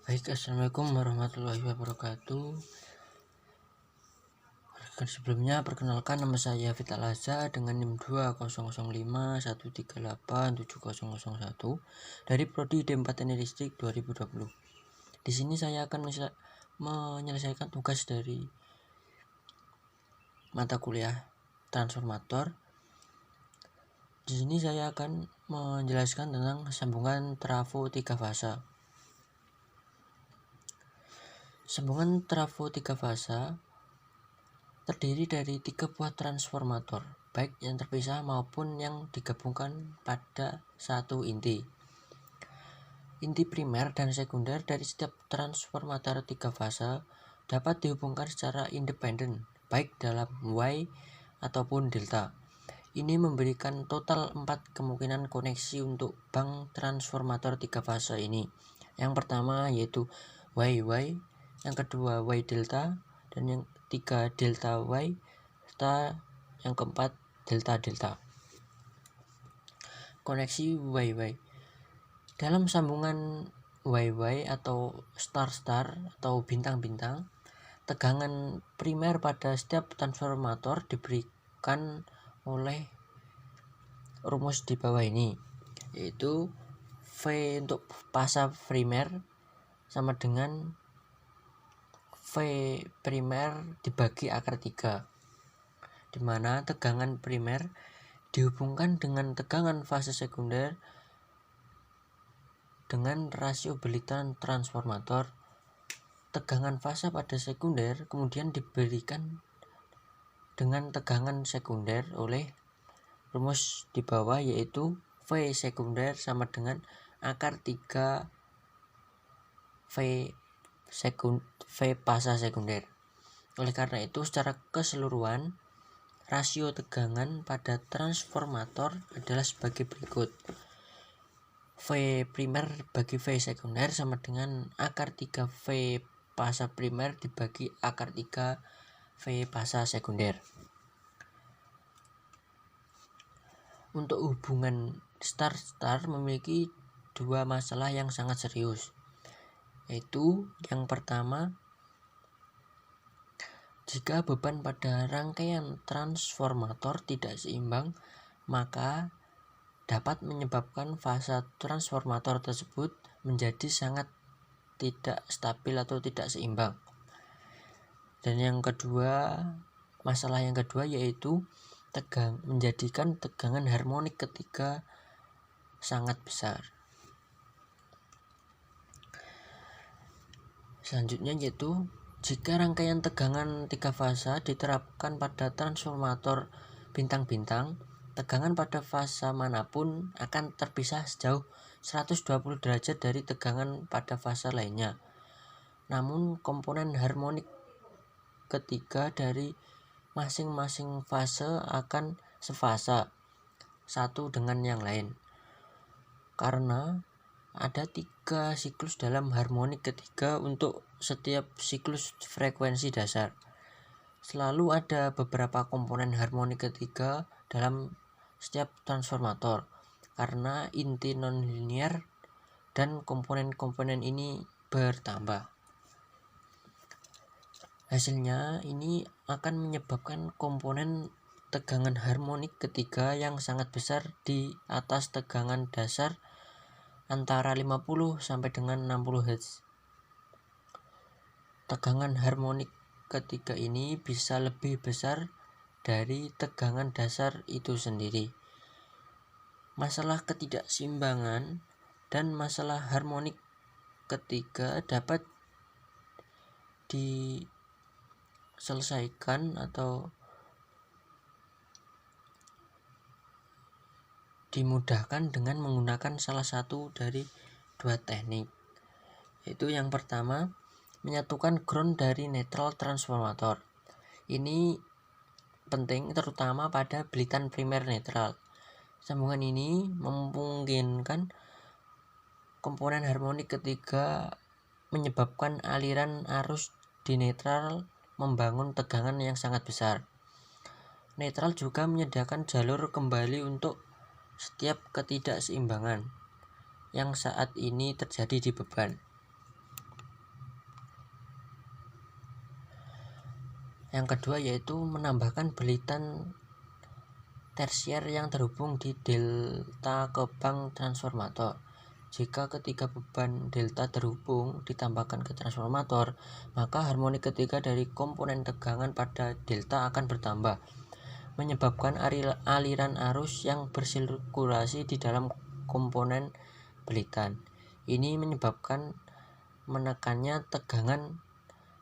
Assalamualaikum warahmatullahi wabarakatuh. Sebelumnya perkenalkan, nama saya Vital Aza dengan NIM 20051387001 dari Prodi D4 Teknik 2020. Di sini saya akan menyelesaikan tugas dari mata kuliah transformator. Di sini saya akan menjelaskan tentang sambungan trafo 3 fasa. Sambungan trafo 3 fasa terdiri dari 3 buah transformator, baik yang terpisah maupun yang digabungkan pada satu inti. Inti primer dan sekunder dari setiap transformator 3 fase dapat dihubungkan secara independen, baik dalam Y ataupun delta. Ini memberikan total 4 kemungkinan koneksi untuk bank transformator 3 fase ini. Yang pertama yaitu YY, yang kedua Y delta, dan yang ketiga delta Y, serta yang keempat delta delta. Koneksi YY. Dalam sambungan YY atau star-star atau bintang-bintang, tegangan primer pada setiap transformator diberikan oleh rumus di bawah ini, yaitu V untuk fasa primer sama dengan V primer dibagi akar 3, di mana tegangan primer dihubungkan dengan tegangan fase sekunder dengan rasio belitan transformator. Tegangan fase pada sekunder kemudian diberikan dengan tegangan sekunder oleh rumus di bawah, yaitu V sekunder sama dengan akar 3 V fasa sekunder. Oleh karena itu, secara keseluruhan rasio tegangan pada transformator adalah sebagai berikut: V primer bagi V sekunder sama dengan akar 3 V fasa primer dibagi akar 3 V fasa sekunder. Untuk hubungan star-star memiliki dua masalah yang sangat serius, yaitu yang pertama, jika beban pada rangkaian transformator tidak seimbang, maka dapat menyebabkan fasa transformator tersebut menjadi sangat tidak stabil atau tidak seimbang. Dan yang kedua, masalah yang kedua yaitu menjadikan tegangan harmonik ketiga sangat besar. Selanjutnya yaitu jika rangkaian tegangan 3 fasa diterapkan pada transformator bintang-bintang, tegangan pada fasa manapun akan terpisah sejauh 120 derajat dari tegangan pada fasa lainnya. Namun komponen harmonik ketiga dari masing-masing fase akan sefasa satu dengan yang lain, karena ada 3 siklus dalam harmonik ketiga untuk setiap siklus frekuensi dasar. Selalu ada beberapa komponen harmonik ketiga dalam setiap transformator karena inti nonlinear dan komponen-komponen ini bertambah. Hasilnya ini akan menyebabkan komponen tegangan harmonik ketiga yang sangat besar di atas tegangan dasar antara 50 sampai dengan 60 Hz. Tegangan harmonik ketiga ini bisa lebih besar dari tegangan dasar itu sendiri. Masalah ketidakseimbangan dan masalah harmonik ketiga dapat diselesaikan atau dimudahkan dengan menggunakan salah satu dari dua teknik, yaitu yang pertama, menyatukan ground dari netral transformator. Ini penting terutama pada belitan primer netral. Sambungan ini memungkinkan komponen harmonik ketiga menyebabkan aliran arus di netral membangun tegangan yang sangat besar. Netral juga menyediakan jalur kembali untuk setiap ketidakseimbangan yang saat ini terjadi di beban. Yang kedua yaitu menambahkan belitan tersier yang terhubung di delta ke bank transformator. Jika ketiga beban delta terhubung ditambahkan ke transformator, maka harmoni ketiga dari komponen tegangan pada delta akan bertambah, menyebabkan aliran arus yang bersirkulasi di dalam komponen belitan. Ini menyebabkan menekannya tegangan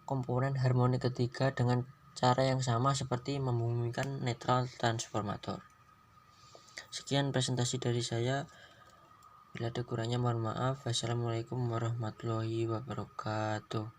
komponen harmoni ketiga dengan cara yang sama seperti membumikan netral transformator. Sekian presentasi dari saya. Bila ada kurangnya mohon maaf. Wassalamualaikum warahmatullahi wabarakatuh.